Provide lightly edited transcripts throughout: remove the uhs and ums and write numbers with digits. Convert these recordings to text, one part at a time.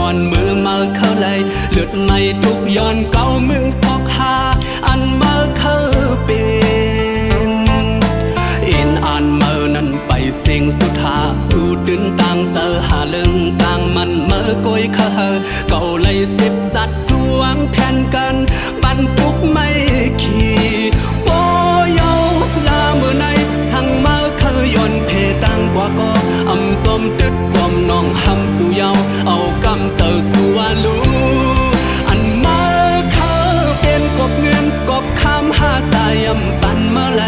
อนมือมาเข้าไหลเลือดไม่ทุกย้อนเก่ามึงซอกหาอันมาเข้าเป็นเอ็นอ่านเมื่อนั้นไปเสียงสุดหาสู้ตื่นต่างเจอหาเรื่องต่างมันเมื่อโกยเข้าเก่าไหลสิบจัดสวงแทนกันบรรทุกไม่ขี่โอ้เยาลาเมื่อไหนสั่งมาเข้าย้อนเพตังกว่าก็อำสมตึดสมน้องหำสู่เยาเอากำเสือสู่วาลูอันมาเข้าเป็นกบเงินกบคำหาสายำปันเมื่อไร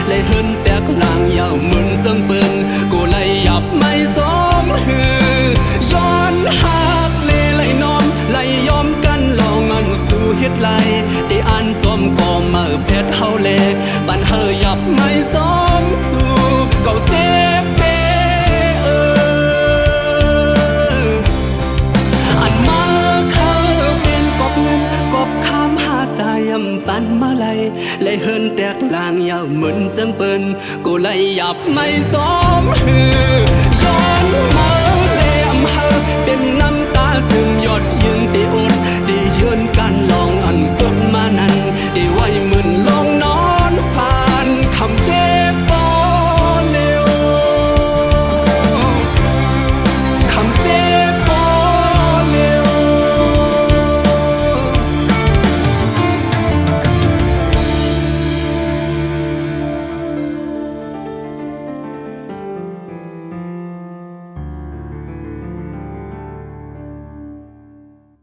เลยเฮินแตกลางเยาเหมือนจังเปิ้นกูเลยหยับไม่สมหือย้อนหักเลยน้อมเลยยอมกันลองอันสู่เฮ็ดไรได้อันสมก็มาเพชรเฮาเลปันเฮอหยับไม่สมสู่เก่าเซฟเปอันมาเข้าเป็นกบเงินกบคำหาใจยำปันมาเลยเฮินแตกลางยาวเหมือนจังเปิ้นกูเลยหยับไม่สมหือ